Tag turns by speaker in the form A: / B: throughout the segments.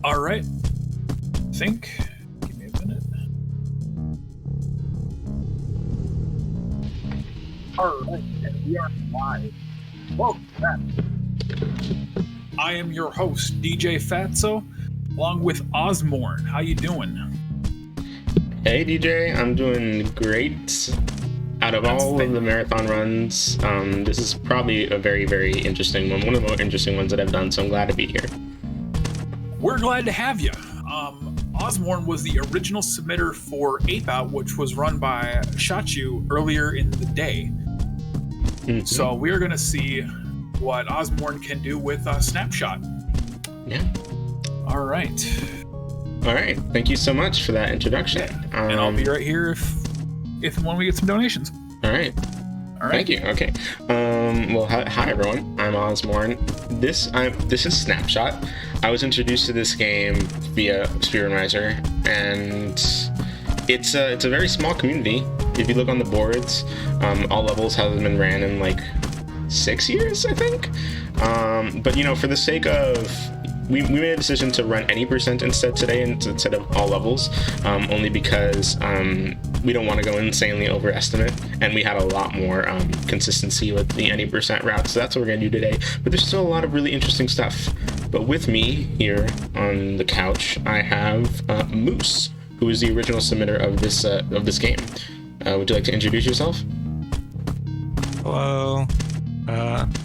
A: All right. Think. Give me a minute. All right, and we are live. Welcome back. I am your host, DJ Fatso, along with Ozmourn. How you doing?
B: Hey DJ, I'm doing great. Out of all of the marathon runs, this is probably a very, very interesting one. One of the more interesting ones that I've done, so I'm glad to be here.
A: We're glad to have you. Ozmourn was the original submitter for Ape Out, which was run by Shachu earlier in the day. Mm-hmm. So we're going to see what Ozmourn can do with Snapshot.
B: Yeah.
A: All right.
B: All right. Thank you so much for that introduction.
A: Yeah. And I'll be right here if and when we get some donations.
B: All right.
A: All right.
B: Thank you. Okay. Well, hi everyone. I'm Ozmourn. This is Snapshot. I was introduced to this game via Speedromizer, and it's a very small community. If you look on the boards, all levels have been ran in like 6 years, I think. But for the sake of we made a decision to run any percent instead today instead of all levels, only because we don't want to go insanely overestimate, and we had a lot more consistency with the any percent route, so that's what we're going to do today. But there's still a lot of really interesting stuff. But with me here on the couch, I have Moose, who is the original submitter of this game. Would you like to introduce yourself?
C: Hello.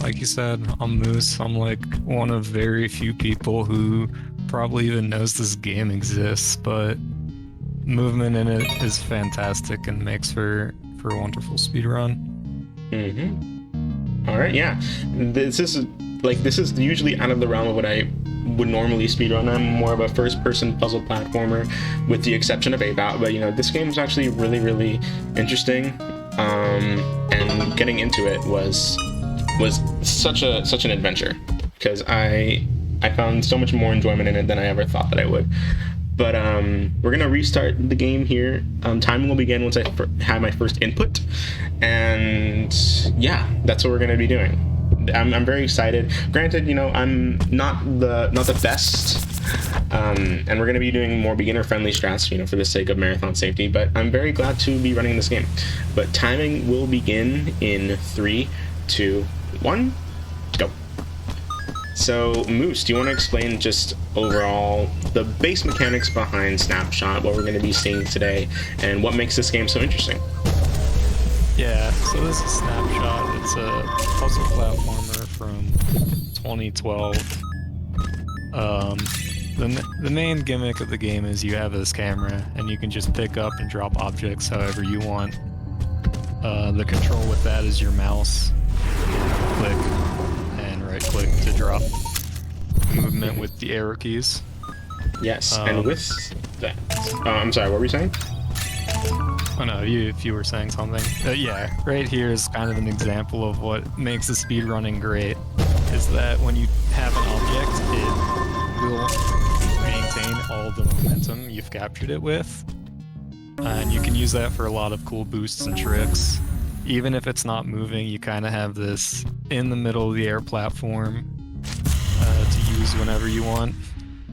C: Like you said, I'm Moose. I'm like one of very few people who probably even knows this game exists, but movement in it is fantastic and makes for a wonderful speedrun.
B: Mm-hmm. All right, yeah. This is usually out of the realm of what I would normally speedrun. I'm more of a first-person puzzle platformer, with the exception of Ape Out. But this game is actually really, really interesting, and getting into it was such an adventure, because I found so much more enjoyment in it than I ever thought that I would. But we're gonna restart the game here. Timing will begin once I have my first input, and yeah, that's what we're gonna be doing. I'm very excited. Granted, I'm not the best, and we're gonna be doing more beginner-friendly strats, for the sake of marathon safety. But I'm very glad to be running this game. But timing will begin in 3, 2, 1, go. So, Moose, do you want to explain just overall the base mechanics behind Snapshot, what we're going to be seeing today, and what makes this game so interesting?
C: Yeah, so this is Snapshot. It's a puzzle platformer from 2012. The main gimmick of the game is you have this camera, and you can just pick up and drop objects however you want. The control with that is your mouse. Click and right click to drop movement with the arrow keys.
B: Yes, and with that, I'm sorry, what were you saying?
C: Oh no, if you were saying something. Yeah, right here is kind of an example of what makes the speedrunning great, is that when you have an object, it will maintain all the momentum you've captured it with, and you can use that for a lot of cool boosts and tricks. Even if it's not moving, you kind of have this in the middle of the air platform to use whenever you want.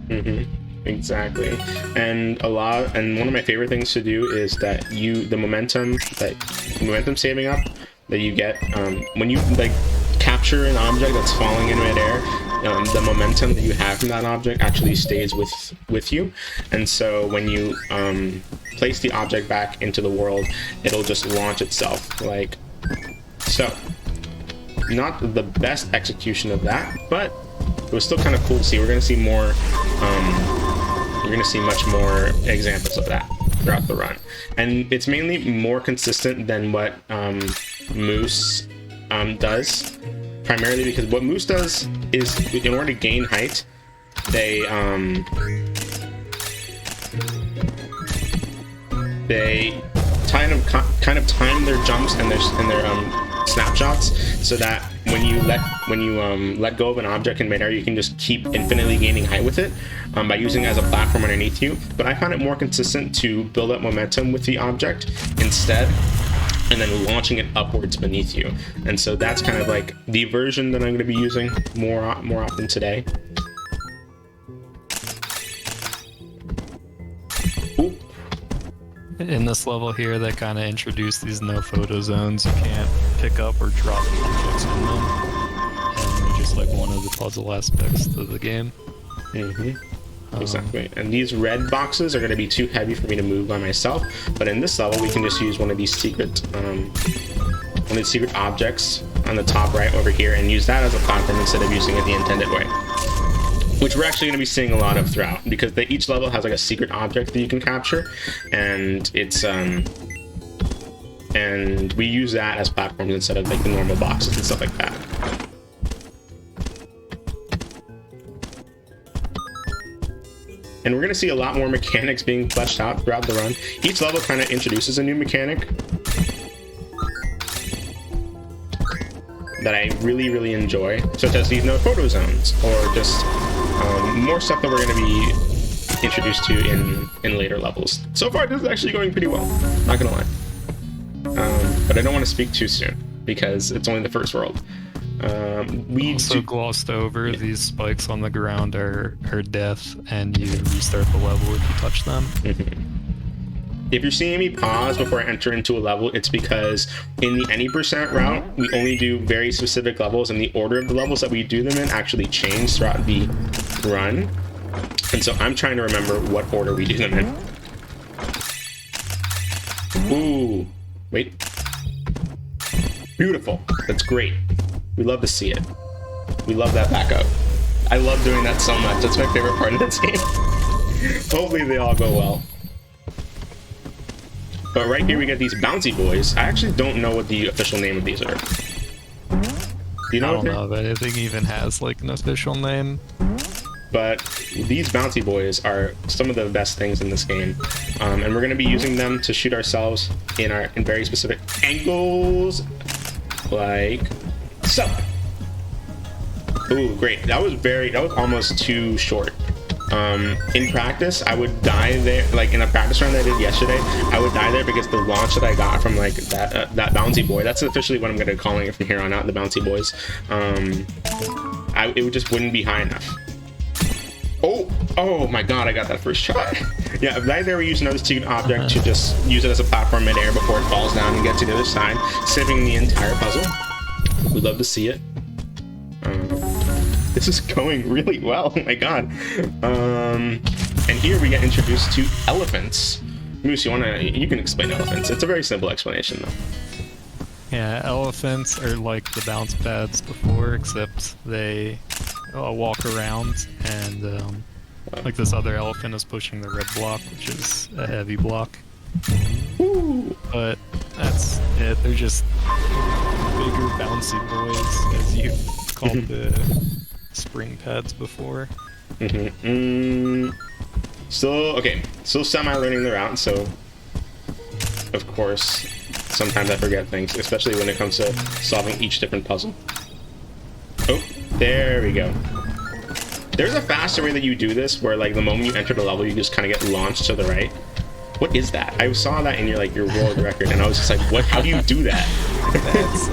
B: Mm-hmm. Exactly. And one of my favorite things to do is that the momentum saving up that you get when you capture an object that's falling in midair, the momentum that you have from that object actually stays with you, and so when you place the object back into the world, it'll just launch itself like so. Not the best execution of that, but it was still kind of cool to see. We're going to see more. You're going to see much more examples of that throughout the run, and it's mainly more consistent than what Moose does. Primarily because what Moose does is, in order to gain height, they kind of time their jumps and their snapshots, so that when you let go of an object in midair, you can just keep infinitely gaining height with it by using it as a platform underneath you. But I found it more consistent to build up momentum with the object instead, and then launching it upwards beneath you. And so that's kind of like the version that I'm going to be using more often today.
C: in this level here, they kind of introduced these no photo zones. You can't pick up or drop objects in them, and they're just like one of the puzzle aspects to the game.
B: Exactly. And these red boxes are going to be too heavy for me to move by myself, but in this level we can just use one of these secret objects on the top right over here and use that as a platform instead of using it the intended way, which we're actually going to be seeing a lot of throughout, because each level has like a secret object that you can capture, and it's and we use that as platforms instead of like the normal boxes and stuff like that. And we're going to see a lot more mechanics being fleshed out throughout the run. Each level kind of introduces a new mechanic that I really, really enjoy, such as these no photo zones, or just more stuff that we're going to be introduced to in later levels. So far, this is actually going pretty well, not going to lie. But I don't want to speak too soon, because it's only the first world. We
C: also glossed over these spikes on the ground are death, and you restart the level if you touch them.
B: If you're seeing me pause before I enter into a level, it's because in the any percent route, we only do very specific levels, and the order of the levels that we do them in actually change throughout the run. And so I'm trying to remember what order we do them in. Ooh, wait. Beautiful. That's great. We love to see it. We love that backup. I love doing that so much. That's my favorite part of this game. Hopefully they all go well. But right here we get these bouncy boys. I actually don't know what the official name of these are. Do you know?
C: I don't know if anything even has like an official name.
B: But these bouncy boys are some of the best things in this game, and we're going to be using them to shoot ourselves in very specific angles, like so. Ooh, great! That was almost too short. In practice, I would die there. Like in a practice run that I did yesterday, I would die there because the launch that I got from like that bouncy boy. That's officially what I'm going to be calling it from here on out. The bouncy boys. It just wouldn't be high enough. Oh my god, I got that first try. Yeah, right there we use another secret object to just use it as a platform midair before it falls down and gets to the other side, saving the entire puzzle. We'd love to see it. This is going really well, oh my god. And here we get introduced to elephants. Moose, you can explain elephants. It's a very simple explanation though.
C: Yeah, elephants are like the bounce pads before, except they walk around, and like this other elephant is pushing the red block, which is a heavy block.
B: Ooh.
C: But that's it. They're just bigger bouncy boys, as you called the spring pads before.
B: Still semi-learning the route, so of course sometimes I forget things, especially when it comes to solving each different puzzle. Oh, there we go. There's a faster way that you do this, where like the moment you enter the level, you just kind of get launched to the right. What is that? I saw that in your world record, and I was just like, what? How do you do that?
C: That's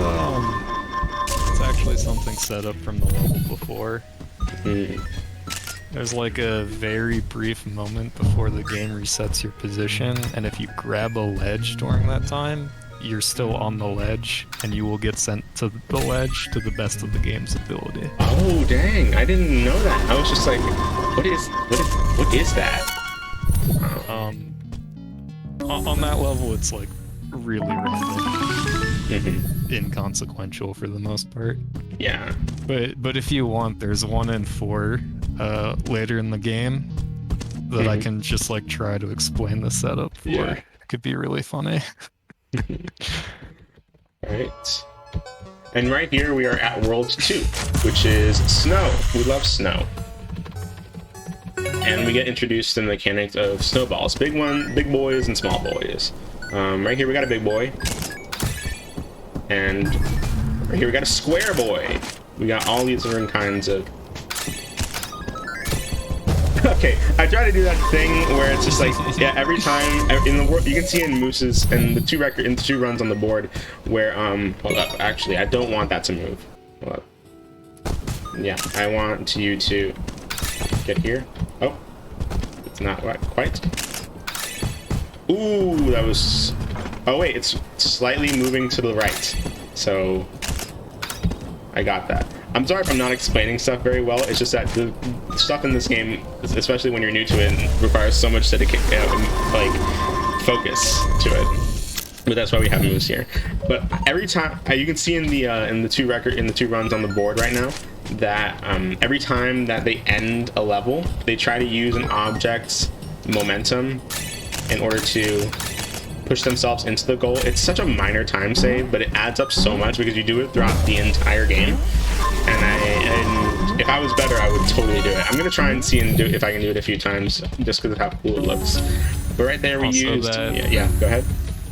C: it's actually something set up from the level before. There's like a very brief moment before the game resets your position, and if you grab a ledge during that time, you're still on the ledge, and you will get sent to the ledge to the best of the game's ability.
B: Oh dang! I didn't know that. I was just like, what is that?
C: On that level, it's like really random, inconsequential for the most part.
B: Yeah.
C: But if you want, there's 1 in 4 later in the game that I can just like try to explain the setup for.
B: Yeah.
C: It could be really funny.
B: Alright. And right here we are at World 2, which is snow. We love snow. And we get introduced to the mechanics of snowballs. Big boys and small boys. Right here we got a big boy. And right here we got a square boy. We got all these different kinds of... Okay, I try to do that thing where it's just like, yeah, every time in the world, you can see in Moose's and the two runs on the board where hold up, actually I don't want that to move. Hold up. Yeah, I want you to get here. Oh, it's not quite. Ooh, that was... Oh wait, it's slightly moving to the right. So I got that. I'm sorry if I'm not explaining stuff very well. It's just that the stuff in this game, especially when you're new to it, requires so much dedication, like focus to it. But that's why we have moves here. But every time, you can see in the two runs on the board right now that every time that they end a level, they try to use an object's momentum in order to push themselves into the goal. It's such a minor time save, but it adds up so much because you do it throughout the entire game. And if I was better, I would totally do it. I'm gonna try and see and do if I can do it a few times just because of how cool it looks. But right there we used yeah, go ahead.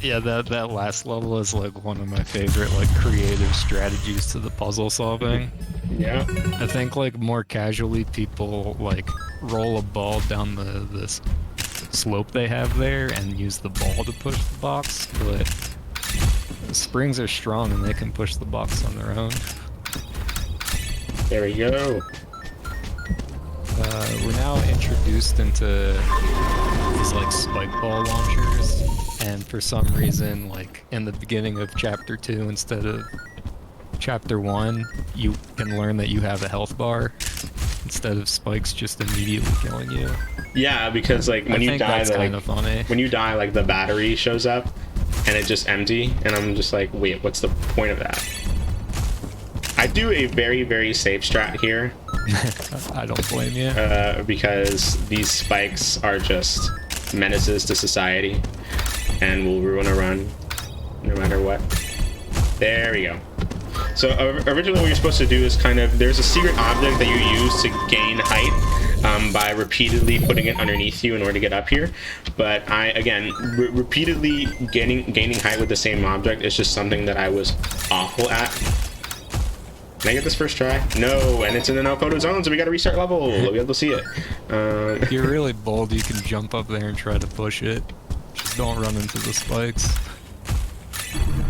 C: Yeah, that last level is like one of my favorite like creative strategies to the puzzle solving.
B: Yeah.
C: I think like more casually people like roll a ball down this slope they have there and use the ball to push the box, but the springs are strong and they can push the box on their own.
B: There we go.
C: We're now introduced into these like spike ball launchers, and for some reason, like in the beginning of chapter 2 instead of chapter 1, you can learn that you have a health bar instead of spikes just immediately killing you.
B: Yeah, because like when you die,
C: when
B: you die, like the battery shows up and it's just empty, and I'm just like, wait, what's the point of that? I do a very, very safe strat here.
C: I don't blame you.
B: Because these spikes are just menaces to society and will ruin a run no matter what. There we go. So originally what you're supposed to do is there's a secret object that you use to gain height by repeatedly putting it underneath you in order to get up here. But repeatedly gaining height with the same object is just something that I was awful at. Can I get this first try? No, and it's in the no photo zone, so we gotta restart level. We'll be able to see it.
C: If you're really bold, you can jump up there and try to push it. Just don't run into the spikes.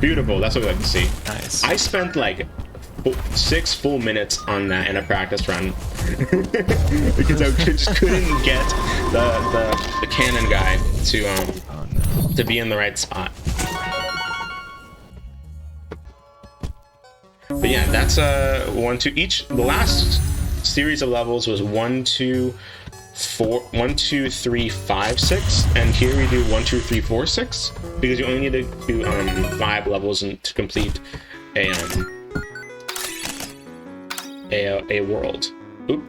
B: Beautiful, that's what we like to see.
C: Nice.
B: I spent like 6 full minutes on that in a practice run. Because I just couldn't get the cannon guy to be in the right spot. But yeah, that's 1, 2 each. The last series of levels was 1, 2, 3, 5, 6, and here we do 1, 2, 3, 4, 6 because you only need to do 5 levels to complete a world. Oop.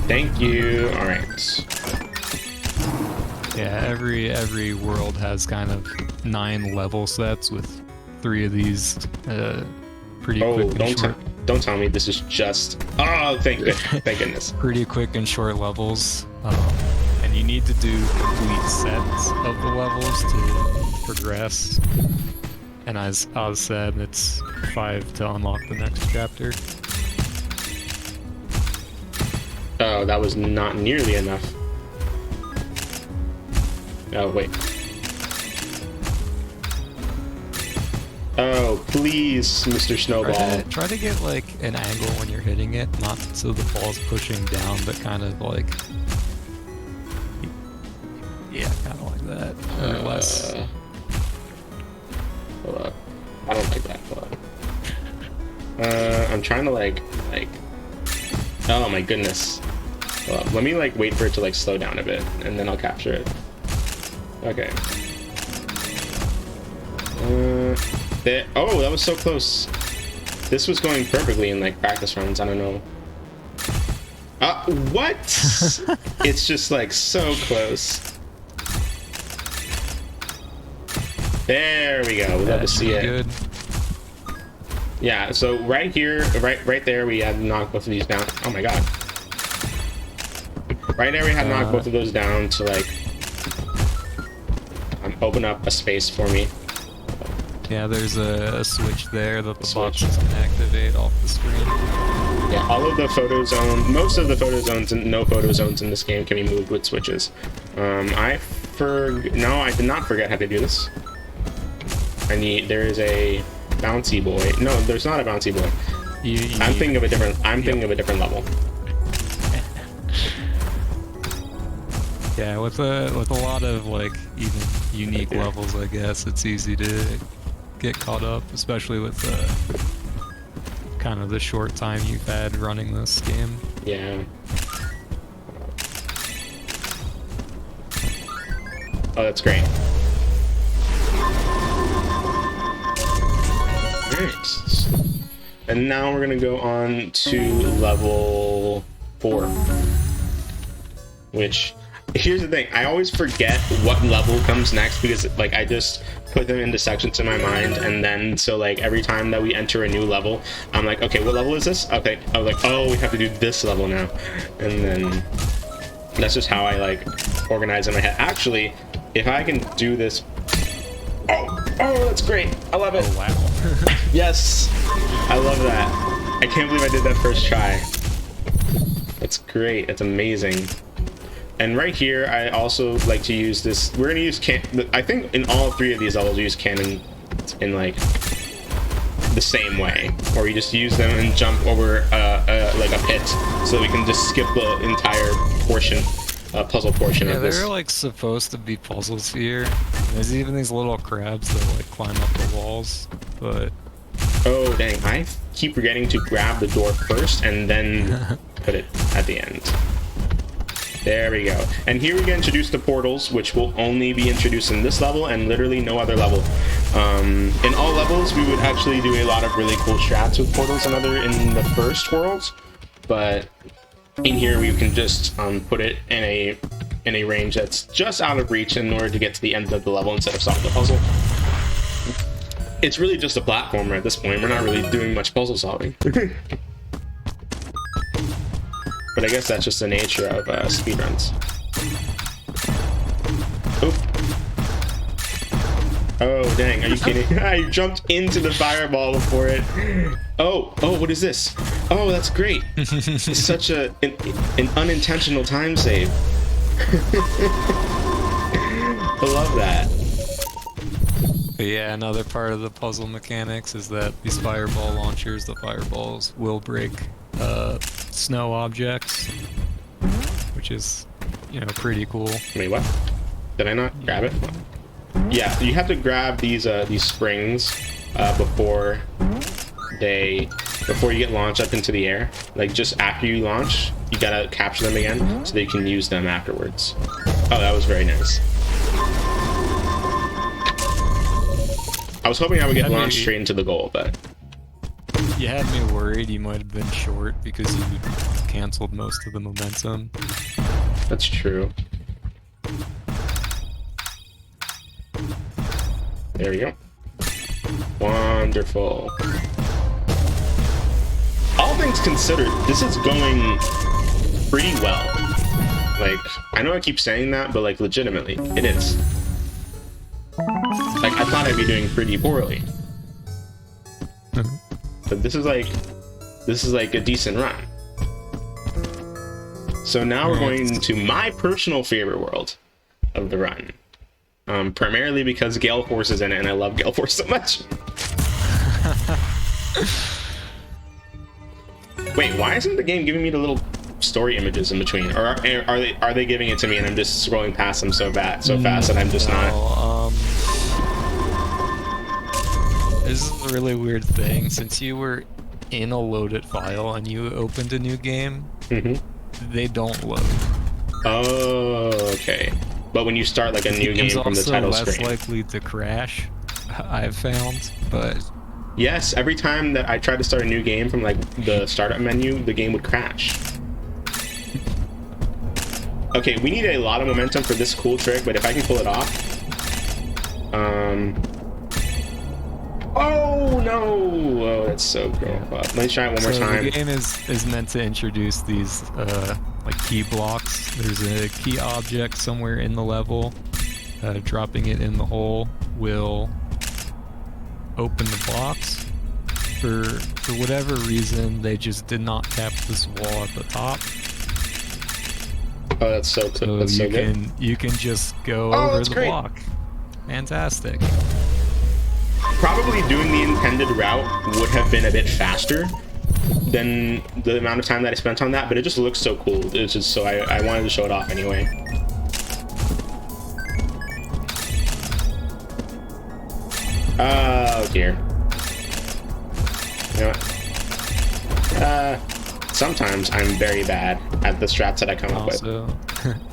B: Thank you. All right.
C: Yeah, every world has kind of 9 level sets with 3 of these pretty quick and short.
B: Don't tell me this is just... Oh, thank goodness.
C: Pretty quick and short levels. And you need to do complete sets of the levels to progress. And as Oz said, it's 5 to unlock the next chapter.
B: Oh, that was not nearly enough. Oh, wait. Oh, please, Mr. Snowball.
C: Try to get like an angle when you're hitting it, not so the ball's pushing down, but kind of like... Yeah, kind of like that. Or less.
B: Hold up. I don't like that. Hold on. I'm trying to like... Oh my goodness. Hold up. Let me like wait for it to like slow down a bit, and then I'll capture it. Okay. There. Oh, that was so close. This was going perfectly in like practice runs. I don't know. What? It's just like so close. There we go. We'd love to see it.
C: Good.
B: Yeah. So right here, right there, we had to knock both of these down. Oh my god. Right there, we had to knock both of those down to like open up a space for me.
C: Yeah, there's a switch there that the boxes can activate off the screen.
B: Yeah, all of the photo zones, most of the photo zones and no photo zones in this game can be moved with switches. No, I did not forget how to do this. There is a bouncy boy. No, there's not a bouncy boy. I'm thinking of a different level.
C: Yeah, with a lot of like even unique levels, I guess it's easy to get caught up, especially with kind of the short time you've had running this game.
B: Yeah. Oh, that's great. Nice. And now we're gonna go on to level 4. Which, here's the thing, I always forget what level comes next because like I just put them into sections in my mind, and then so like every time that we enter a new level, I'm like, okay, what level is this? Okay, I was like, oh, we have to do this level now, and then that's just how I like organize in my head. Actually, if I can do this, oh, that's great, I love it.
C: Oh wow.
B: Yes, I love that. I can't believe I did that first try. That's great. It's amazing. And right here, I also like to use this. We're gonna use I think in all 3 of these levels, we use cannon in like the same way, or you just use them and jump over like a pit, so we can just skip the entire portion, puzzle portion of this.
C: Yeah, there are like supposed to be puzzles here. There's even these little crabs that like climb up the walls, but
B: oh dang! I keep forgetting to grab the door first and then put it at the end. There we go. And here we get introduced to portals, which will only be introduced in this level and literally no other level. In all levels, we would actually do a lot of really cool strats with portals and other in the first worlds, but in here we can just put it in a range that's just out of reach in order to get to the end of the level instead of solving the puzzle. It's really just a platformer at this point. We're not really doing much puzzle solving. But I guess that's just the nature of speedruns. Oh, dang, are you kidding? I jumped into the fireball before it. Oh, what is this? Oh, that's great. It's such an unintentional time save. I love that.
C: But yeah, another part of the puzzle mechanics is that these fireball launchers, the fireballs, will break snow objects, which is, you know, pretty cool.
B: Wait, what? Did I not grab it? Yeah, you have to grab these springs before you get launched up into the air. Like just after you launch, you gotta capture them again so that you can use them afterwards. Oh, that was very nice. I was hoping I would get launched straight into the goal, but
C: you had me worried you might have been short because you canceled most of the momentum.
B: That's true. There we go. Wonderful. All things considered, this is going pretty well. Like, I know I keep saying that, but like legitimately, it is. Like, I thought I'd be doing pretty poorly. But this is like a decent run. So now we're going to my personal favorite world of the run. Primarily because Gale Force is in it, and I love Gale Force so much. Wait, why isn't the game giving me the little story images in between? Or are they giving it to me and I'm just scrolling past them so fast that I'm just not?
C: This is a really weird thing. Since you were in a loaded file and you opened a new game, they don't load.
B: Oh, okay. But when you start like a new game from the title screen,
C: it's less likely to crash, I've found. But
B: yes, every time that I tried to start a new game from like the startup menu, the game would crash. Okay, we need a lot of momentum for this cool trick, but if I can pull it off, oh no! Oh, that's so cool. Let me try it one more time.
C: The game is meant to introduce these like key blocks. There's a key object somewhere in the level. Dropping it in the hole will open the box. For whatever reason, they just did not cap this wall at the top.
B: Oh, that's so cool. That's so good.
C: You can just go over the block. Fantastic.
B: Probably doing the intended route would have been a bit faster than the amount of time that I spent on that, but it just looks so cool. It's just so I wanted to show it off anyway. Oh dear. You know what? Sometimes I'm very bad at the strats that I come up with.
C: Also,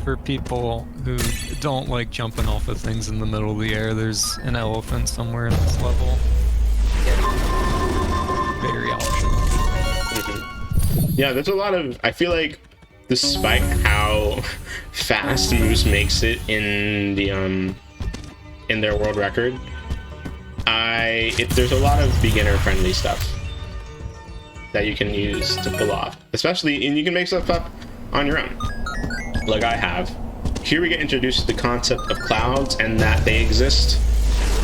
C: for people who don't like jumping off of things in the middle of the air, there's an elephant somewhere in this level. Very optional.
B: Yeah, there's a lot of... I feel like, despite how fast Moose makes it in the in their world record, there's a lot of beginner-friendly stuff that you can use to pull off, especially, and you can make stuff up on your own, like I have. Here we get introduced to the concept of clouds and that they exist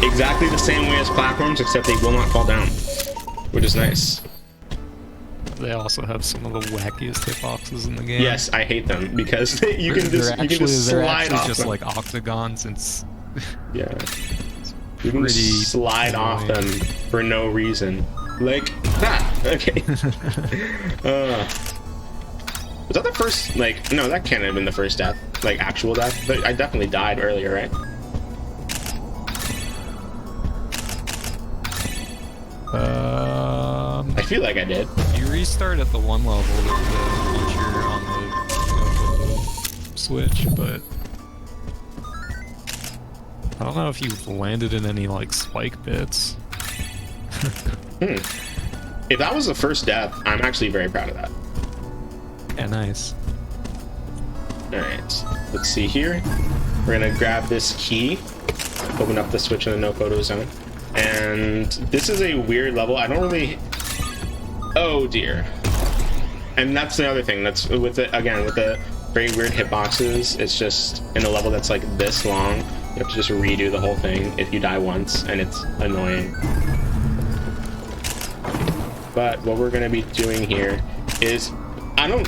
B: exactly the same way as platforms, except they will not fall down, which is nice.
C: They also have some of the wackiest hitboxes in the game.
B: Yes, I hate them because you can just slide off
C: just
B: them.
C: like octagons and
B: yeah, you can slide off them for no reason. Like that. Okay. Was that the first, like, no, that can't have been the first death, like actual death. But I definitely died earlier, right? I feel like I did.
C: You restart at the one level with the launcher on the switch, but I don't know if you've landed in any like spike bits.
B: If that was the first death, I'm actually very proud of that.
C: Yeah, nice.
B: Alright, let's see here. We're gonna grab this key, open up the switch in the no photo zone. And this is a weird level. I don't really... Oh dear. And that's the other thing. That's with it, again, with the very weird hitboxes, it's just in a level that's like this long, you have to just redo the whole thing if you die once, and it's annoying. But what we're gonna be doing here is, I don't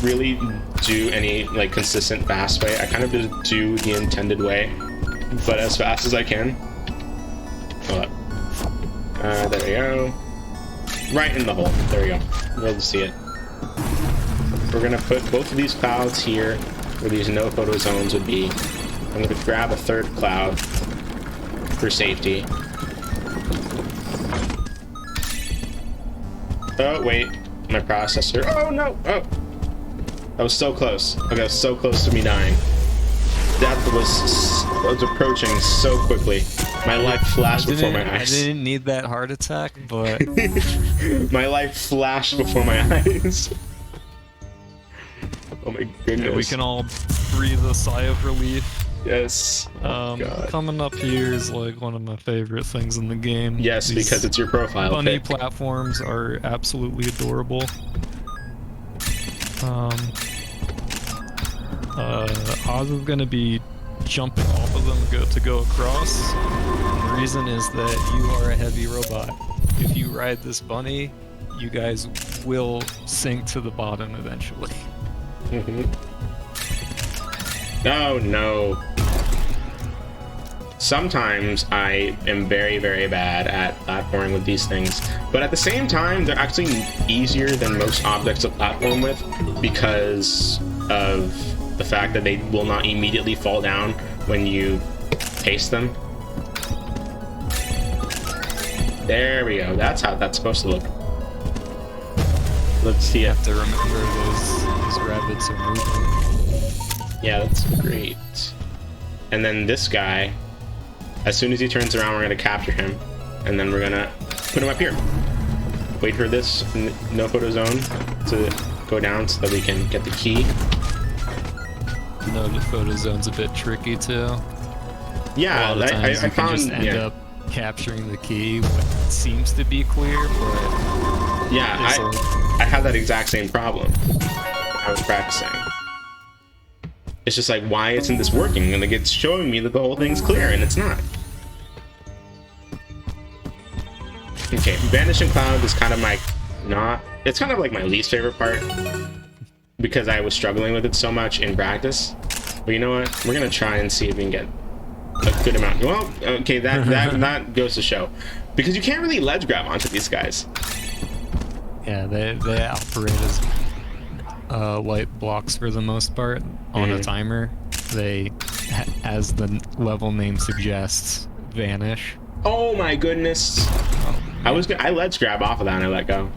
B: really do any like consistent fast way. I kind of just do the intended way, but as fast as I can. Hold up. There we go. Right in the hole. There we go. You'll be able to see it. We're gonna put both of these clouds here where these no photo zones would be. I'm gonna grab a third cloud for safety. Oh wait, my processor. Oh no! Oh, I was so close. I got so close to me dying. Death was approaching so quickly. My life flashed before my eyes.
C: I didn't need that heart attack, but
B: my life flashed before my eyes. Oh my goodness.
C: Yeah, we can all breathe a sigh of relief.
B: Yes. Oh God.
C: Coming up here is like one of my favorite things in the game.
B: Yes,
C: These
B: because it's your profile
C: bunny
B: pic.
C: platforms are absolutely adorable. Oz is gonna be jumping off of them to go across. And the reason is that you are a heavy robot. If you ride this bunny, you guys will sink to the bottom eventually.
B: Oh no. Sometimes I am very, very bad at platforming with these things, but at the same time, they're actually easier than most objects to platform with because of the fact that they will not immediately fall down when you paste them. There we go. That's how that's supposed to look. Let's see
C: You
B: it.
C: have to remember those rabbits are moving.
B: Yeah, that's great. And then this guy, as soon as he turns around, we're gonna capture him, and then we're gonna put him up here. Wait for this no photo zone to go down so that we can get the key.
C: No, the photo zone's a bit tricky too.
B: Yeah,
C: A lot of times
B: I
C: you can
B: found.
C: just end
B: Yeah,
C: up capturing the key when it seems to be clear, but
B: yeah, I had that exact same problem when I was practicing. It's just like, why isn't this working? And like, it's showing me that the whole thing's clear, and it's not. Okay, Vanishing Cloud is kind of it's kind of like my least favorite part because I was struggling with it so much in practice. But you know what? We're gonna try and see if we can get a good amount. Well, okay, that goes to show, because you can't really ledge grab onto these guys.
C: yeah, they operate as light blocks for the most part on a timer. They, as the level name suggests, vanish.
B: Oh my goodness. I let's grab off of that and I let go.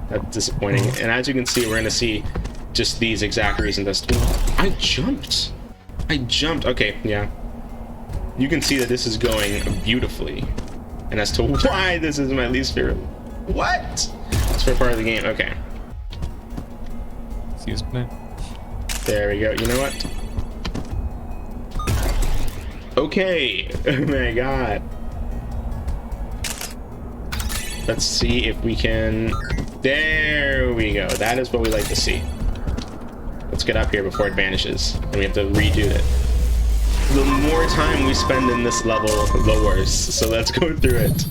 B: That's disappointing. And as you can see, we're gonna see just these exact reasons as to I jumped. Okay, yeah. You can see that this is going beautifully. And as to why this is my least favorite. What? It's for part of the game. Okay.
C: Excuse me.
B: There we go. You know what? Okay. Oh my god. Let's see if we can... There we go. That is what we like to see. Let's get up here before it vanishes. And we have to redo it. The more time we spend in this level, the worse. So let's go through it.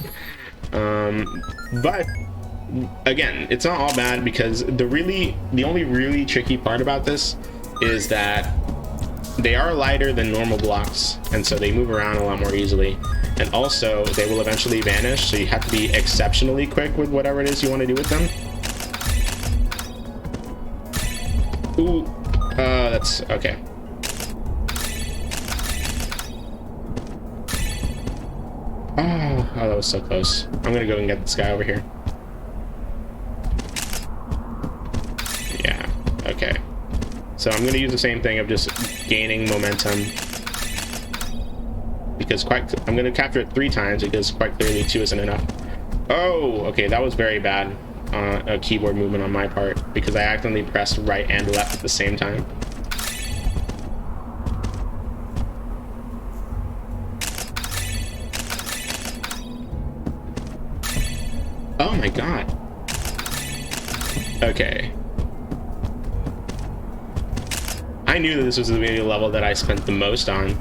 B: But again, it's not all bad because the only really tricky part about this is that they are lighter than normal blocks, and so they move around a lot more easily. And also, they will eventually vanish, so you have to be exceptionally quick with whatever it is you want to do with them. Ooh, that's okay. Oh, that was so close. I'm gonna go and get this guy over here. Yeah, okay. So I'm gonna use the same thing of just gaining momentum. Because I'm gonna capture it 3 times because quite clearly 2 isn't enough. Oh, okay, that was very bad a keyboard movement on my part because I accidentally pressed right and left at the same time. Oh my god. Okay. I knew that this was the level that I spent the most on,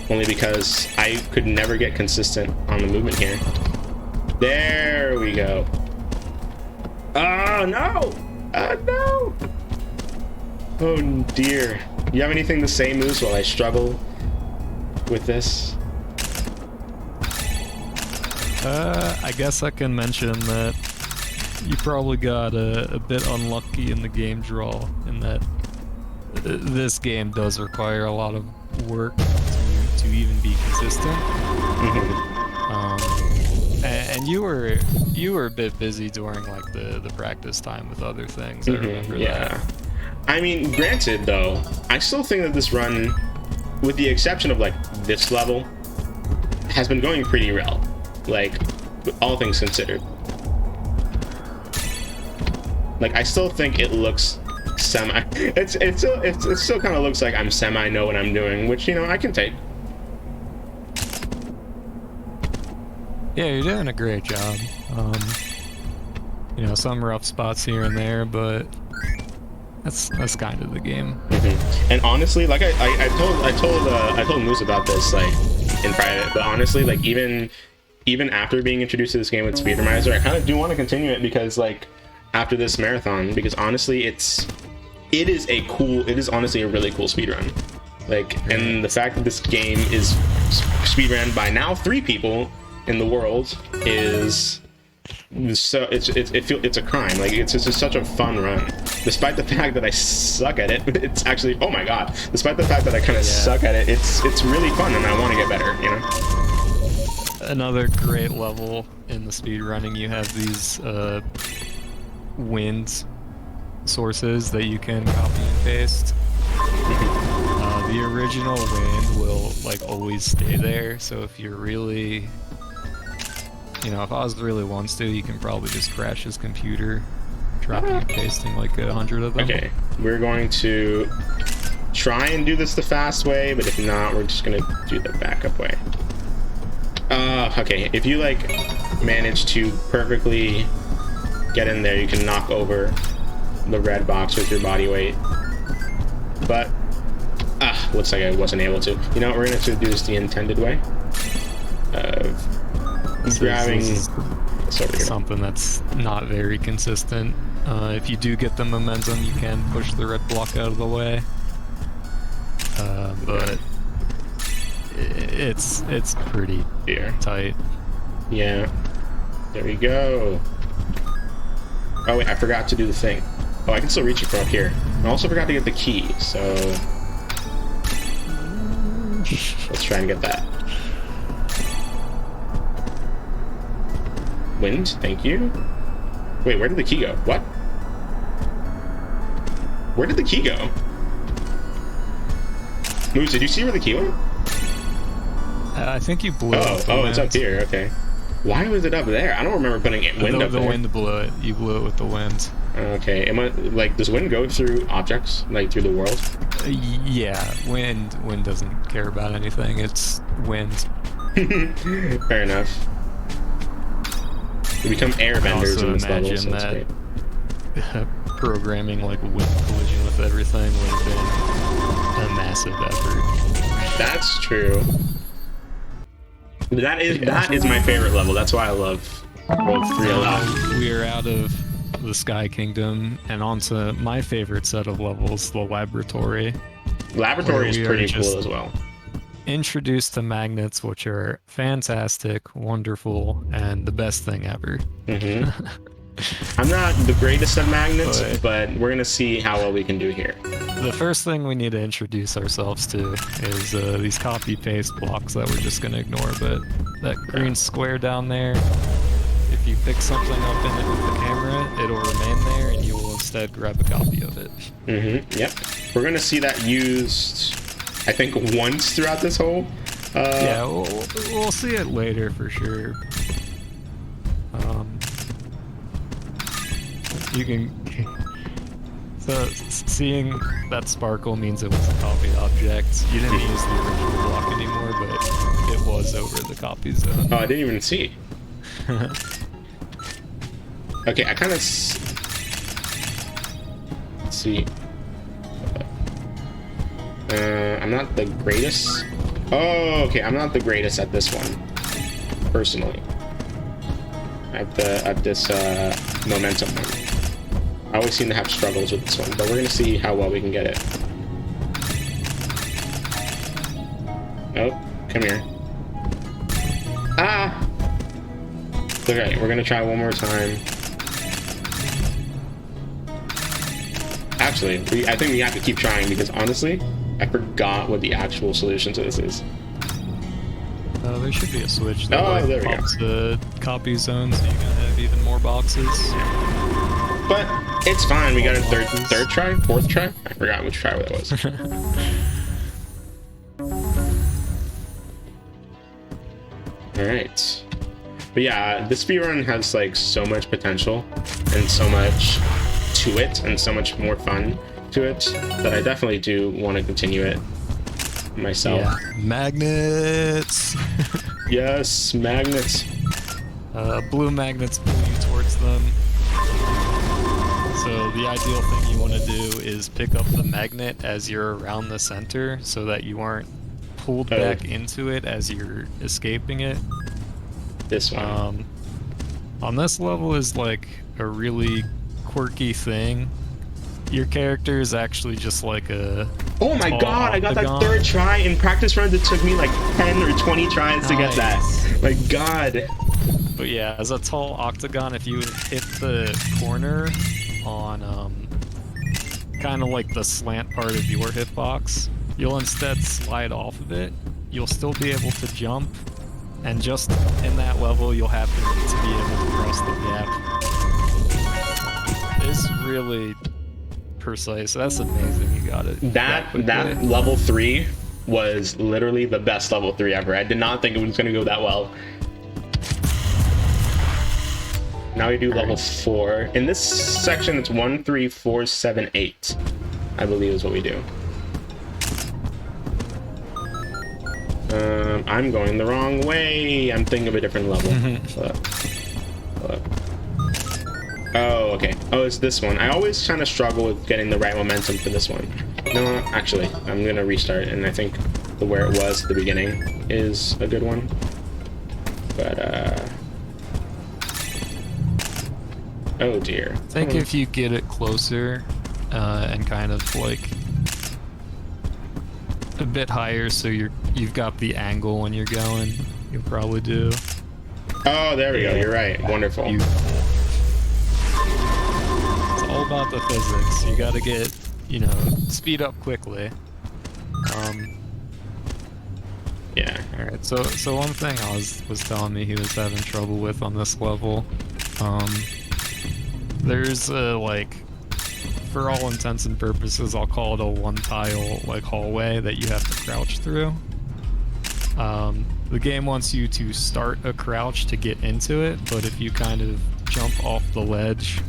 B: only because I could never get consistent on the movement here. There we go. Oh no! Oh no! Oh dear. You have anything to say, Moose, while I struggle with this?
C: I guess I can mention that you probably got a bit unlucky in the game draw, in that this game does require a lot of work to even be consistent. And you were a bit busy during like the practice time with other things. I remember that.
B: I mean, granted though, I still think that this run, with the exception of like this level, has been going pretty well. Like, all things considered. Like, I still think it looks semi. It still kind of looks like I'm semi know what I'm doing, which, you know, I can take.
C: Yeah, you're doing a great job. You know, some rough spots here and there, but that's kind of the game.
B: And honestly, like I told Moose about this like in private, but honestly, like even after being introduced to this game with Speedromizer, I kind of do want to continue it because like after this marathon, because honestly it is honestly a really cool speedrun. Like, and the fact that this game is speedrun by now 3 people in the world is so it's a crime. Like, it's just such a fun run, despite the fact that I suck at it. It's actually, oh my god, despite the fact that I kind of suck at it, it's really fun and I want to get better, you know.
C: Another great level in the speedrunning, you have these wind sources that you can copy and paste. The original wind will like always stay there, so if you're really, you know, if Oz really wants to, you can probably just crash his computer, dropping and pasting like 100 of them.
B: Okay, we're going to try and do this the fast way, but if not, we're just gonna do the backup way. Okay, if you like manage to perfectly get in there, you can knock over the red box with your body weight. But looks like I wasn't able to. You know what, we're gonna have to do this the intended way of grabbing
C: something that's not very consistent. If you do get the momentum, you can push the red block out of the way, but it's pretty tight. Yeah,
B: there we go. Oh wait, I forgot to do the thing. Oh, I can still reach it from up here. I also forgot to get the key, so let's try and get that. Wind, thank you. Wait, where did the key go? What? Where did the key go? Moose, did you see where the key went?
C: I think you blew it.
B: Oh, it's up here. Okay. Why was it up there? I don't remember putting wind up there.
C: The wind blew it. You blew it with the wind.
B: Okay. Am I, like, does wind go through objects, like through the world?
C: Yeah, wind doesn't care about anything. It's wind.
B: Fair enough. We become airbenders in this level, so that's great.
C: Programming like wind collision with everything would have been a massive effort.
B: That's true. That is my favorite level. That's why I love World 3 a lot.
C: We are out of the Sky Kingdom and onto my favorite set of levels, the Laboratory.
B: Laboratory is pretty cool as well.
C: Introduced to magnets, which are fantastic, wonderful, and the best thing ever.
B: I'm not the greatest at magnets, but we're gonna see how well we can do here.
C: The first thing we need to introduce ourselves to is these copy-paste blocks that we're just gonna ignore, but that green square down there, if you pick something up in it with the camera, it'll remain there and you will instead grab a copy of it.
B: Yep. We're gonna see that used, I think, once throughout this whole...
C: Yeah, we'll see it later for sure. You can... So, seeing that sparkle means it was a copied object. You didn't use the original block anymore, but it was over the copy zone.
B: Oh, I didn't even see. Okay, I kind of... Let's see. I'm not the greatest... Oh, okay, I'm not the greatest at this one, personally. At this momentum one. I always seem to have struggles with this one, but we're gonna see how well we can get it. Oh, come here. Ah! Okay, we're gonna try one more time. Actually, I think we have to keep trying because honestly, I forgot what the actual solution to this is.
C: There should be a switch that
B: there we go.
C: pops the copy zone so you can have even more boxes.
B: But it's fine. We got a third try, fourth try. I forgot which try that was. All right. But yeah, the speedrun has like so much potential and so much to it and so much more fun to it that I definitely do want to continue it myself.
C: Yeah. Magnets.
B: Yes, magnets.
C: Blue magnets pull you towards them. So the ideal thing you want to do is pick up the magnet as you're around the center so that you aren't pulled back into it as you're escaping it.
B: This one.
C: On this level is like a really quirky thing. Your character is actually just like a...
B: Oh my god, I got that third try. In practice runs, it took me like 10 or 20 tries to get that. My god.
C: But yeah, as a tall octagon, if you hit the corner on kind of like the slant part of your hitbox, you'll instead slide off of it. You'll still be able to jump, and just in that level, you'll happen to be able to cross the gap. It's really precise. That's amazing. You got it.
B: That level 3 was literally the best level 3 ever. I did not think it was going to go that well. Now we do level 4. In this section, it's 1, 3, 4, 7, 8. I believe is what we do. I'm going the wrong way. I'm thinking of a different level. Oh, okay. Oh, it's this one. I always kind of struggle with getting the right momentum for this one. No, actually, I'm gonna restart, and I think the where it was at the beginning is a good one. But oh dear.
C: I think if you get it closer and kind of like a bit higher, so you've got the angle when you're going, you'll probably do.
B: Oh, there we go. You're right. Wonderful.
C: Beautiful. It's all about the physics. You got to get, speed up quickly.
B: Yeah.
C: All right. So one thing Oz was telling me he was having trouble with on this level, there's like, for all intents and purposes, I'll call it a one-tile like hallway that you have to crouch through. The game wants you to start a crouch to get into it, but if you kind of jump off the ledge,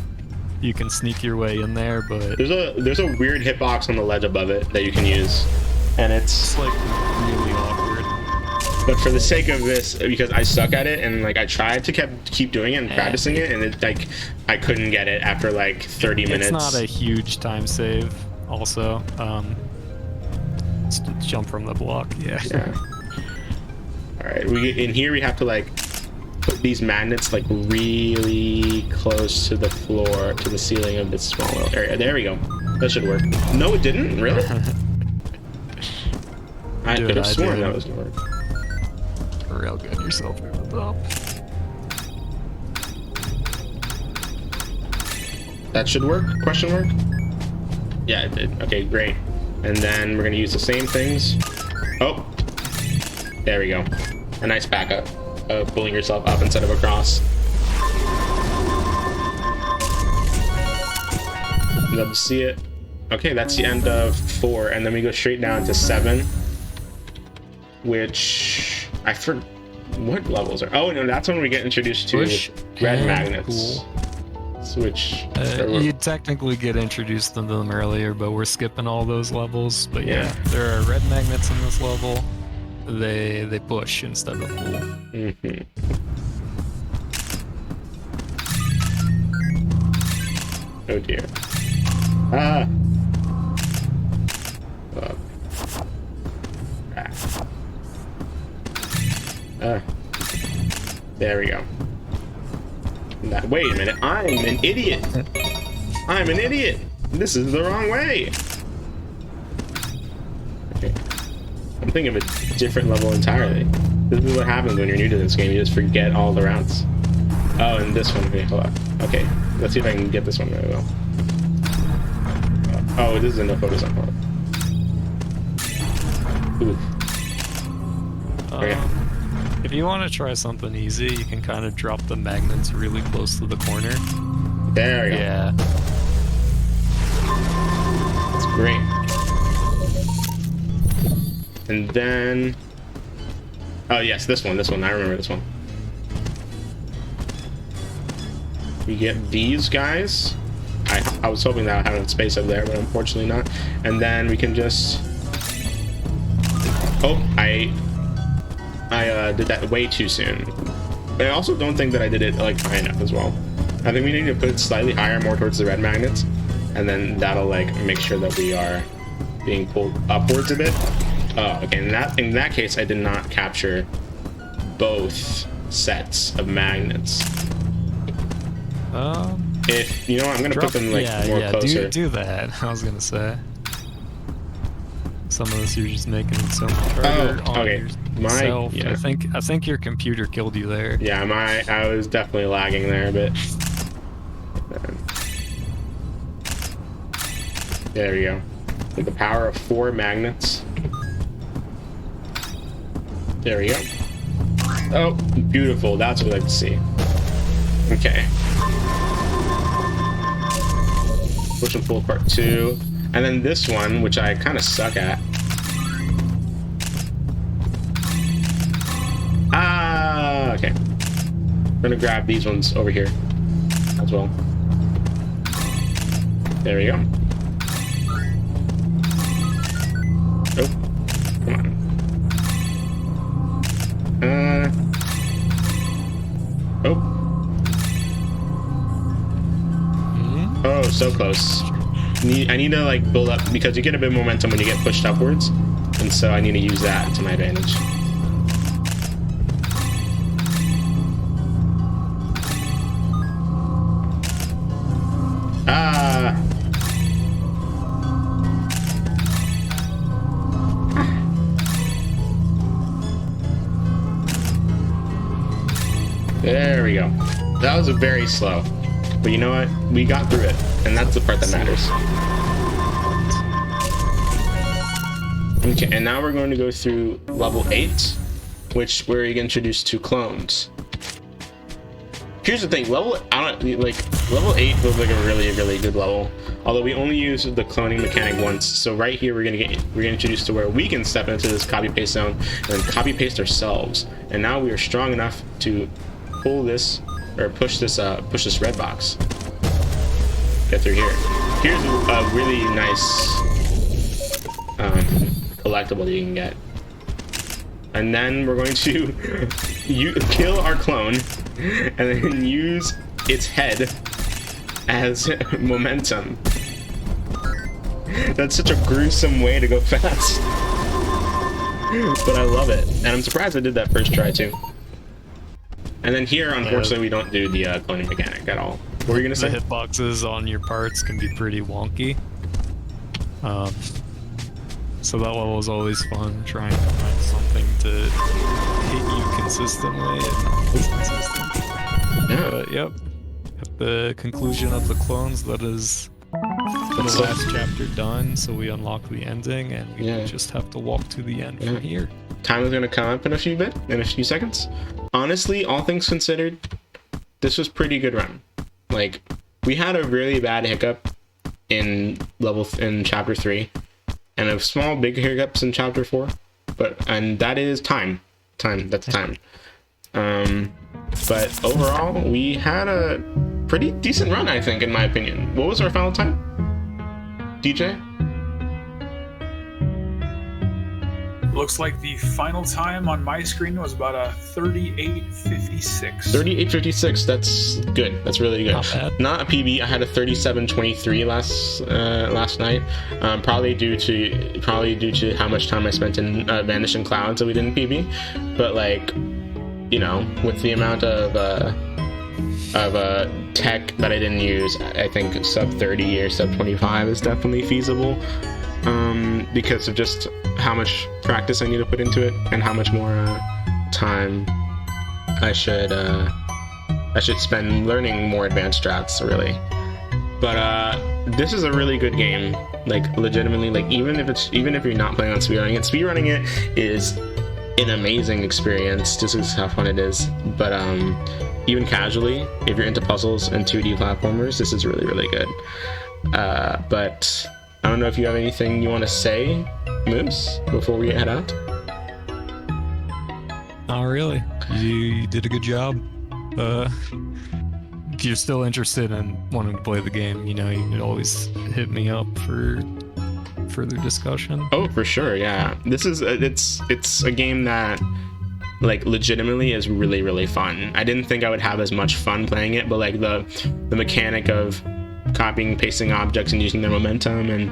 C: you can sneak your way in there. But
B: there's a weird hitbox on the ledge above it that you can use, and it's
C: like really awkward.
B: But for the sake of this, because I suck at it, and like I tried to keep doing it and practicing it, and it like I couldn't get it after like 30 minutes.
C: It's not a huge time save. Also, jump from the block. Yeah.
B: All right, in here we have to like put these magnets like really close to the floor, to the ceiling of this small little area. There we go. That should work. No, it didn't. Really? I could have sworn that was gonna work.
C: Real good yourself through the top.
B: That should work? Question mark? Yeah, it did. Okay, great. And then we're gonna use the same things. Oh, there we go. A nice backup of pulling yourself up instead of across. Love to see it. Okay, that's the end of 4, and then we go straight down to 7, which I forgot what levels are. Oh no, that's when we get introduced to red magnets. Which
C: you technically get introduced to them earlier, but we're skipping all those levels. But yeah, there are red magnets in this level. They push instead of pull.
B: Mm-hmm. Oh dear. Ah. There we go. Wait a minute, I'm an idiot. I'm an idiot. This is the wrong way. Okay. I'm thinking of a different level entirely. This is what happens when you're new to this game. You just forget all the routes. Oh, and this one. Okay, hold on. Okay, let's see if I can get this one really well. Oh, this is a no focus on part. Oof. Okay.
C: If you want to try something easy, you can kind of drop the magnets really close to the corner.
B: There we go.
C: Yeah.
B: That's great. And then... Oh yes, this one. I remember this one. We get these guys. I was hoping that I had space up there, but unfortunately not. And then we can just... Oh, I did that way too soon. But I also don't think that I did it like high enough as well. I think we need to put it slightly higher, more towards the red magnets, and then that'll like make sure that we are being pulled upwards a bit. Oh, okay. In that case, I did not capture both sets of magnets. If you know what, I'm gonna put them like more closer.
C: Do that. I was gonna say. Some of this you're just making it so much harder on yourself. I think your computer killed you there.
B: Yeah, I was definitely lagging there a bit. There we go. With the power of 4 magnets. There we go. Oh, beautiful. That's what I like to see. Okay. Push and pull part 2. And then this one, which I kind of suck at. Ah, okay. We're gonna grab these ones over here as well. There we go. Oh, come on. Oh. Oh, so close. I need to like build up, because you get a bit of momentum when you get pushed upwards, and so I need to use that to my advantage. Ah. There we go. That was very slow. But you know what? We got through it, and that's the part that matters. Okay, and now we're going to go through level 8. where you get introduced to clones. Here's the thing, level 8 feels like a really good level. Although we only use the cloning mechanic once, so right here we're gonna get introduced to where we can step into this copy paste zone and then copy paste ourselves. And now we are strong enough to pull this or push this red box. Get through here. Here's a really nice collectible that you can get. And then we're going to kill our clone and then use its head as momentum. That's such a gruesome way to go fast. But I love it. And I'm surprised I did that first try too. And then here, unfortunately, we don't do the cloning mechanic at all. What were you going to say?
C: The hitboxes on your parts can be pretty wonky. So that level is always fun, trying to find something to hit you consistently and not consistent.
B: Yeah.
C: But yep, at the conclusion of the clones, that is the last chapter done, so we unlock the ending, and we just have to walk to the end from here.
B: Time is going to come up in a few seconds. Honestly, all things considered, this was pretty good run. Like, we had a really bad hiccup in chapter 3. And a small big hiccups in chapter 4, and that is time. That's time. But overall, we had a pretty decent run, I think, in my opinion. What was our final time, DJ?
A: Looks like the final time on my screen was about a 38:56.
B: 38:56. That's good. That's really good.
C: Not bad.
B: Not a PB. I had a 37:23 last night. Probably due to how much time I spent in Vanishing Clouds that we didn't PB. But like, you know, with the amount of tech that I didn't use, I think sub 30 or sub 25 is definitely feasible. Because of just how much practice I need to put into it and how much more time I should spend learning more advanced strats, really. But this is a really good game. Like, legitimately, like even if you're not planning on speedrunning it is an amazing experience. Just is how fun it is. But even casually, if you're into puzzles and 2D platformers, this is really good. But I don't know if you have anything you want to say, Moose, before we head out?
C: Not really. You did a good job. If you're still interested in wanting to play the game, you know, you can always hit me up for further discussion.
B: Oh, for sure, yeah. This is it's a game that, like, legitimately is really fun. I didn't think I would have as much fun playing it, but like the mechanic of copying, pasting objects and using their momentum and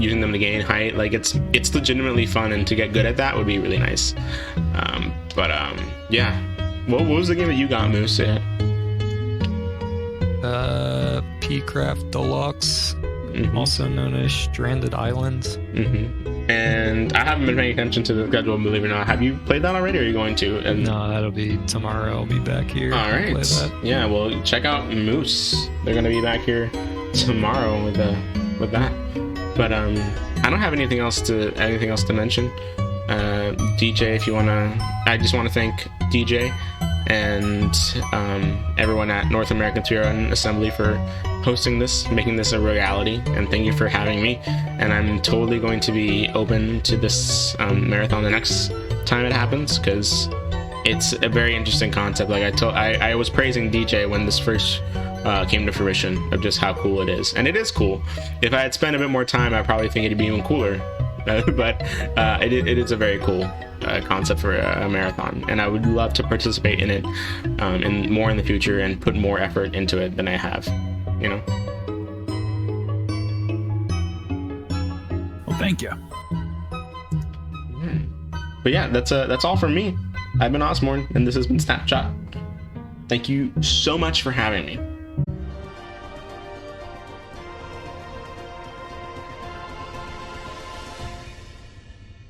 B: using them to gain height, like it's legitimately fun, and to get good at that would be really nice. Yeah. What was the game that you got, Moose?
C: P-Craft Deluxe, also known as Stranded Islands.
B: And I haven't been paying attention to the schedule, believe it or not. Have you played that already, or are you going to?
C: No, that'll be tomorrow. I'll be back here.
B: All right.
C: Play that.
B: Yeah, well, check out Moose. They're gonna be back here tomorrow with that. But I don't have anything else to mention. DJ, if you wanna, I just want to thank DJ and everyone at North American Speedrun Assembly for hosting this, making this a reality, and thank you for having me. And I'm totally going to be open to this marathon the next time it happens, because it's a very interesting concept. Like I was praising DJ when this first came to fruition, of just how cool it is, and it is cool. If I had spent a bit more time, I probably think it'd be even cooler. But it is a very cool concept for a marathon, and I would love to participate in it in the future and put more effort into it than I have, you know.
A: Well, thank you.
B: But yeah, that's all from me. I've been Ozmourn, and this has been Snapshot. Thank you so much for having me.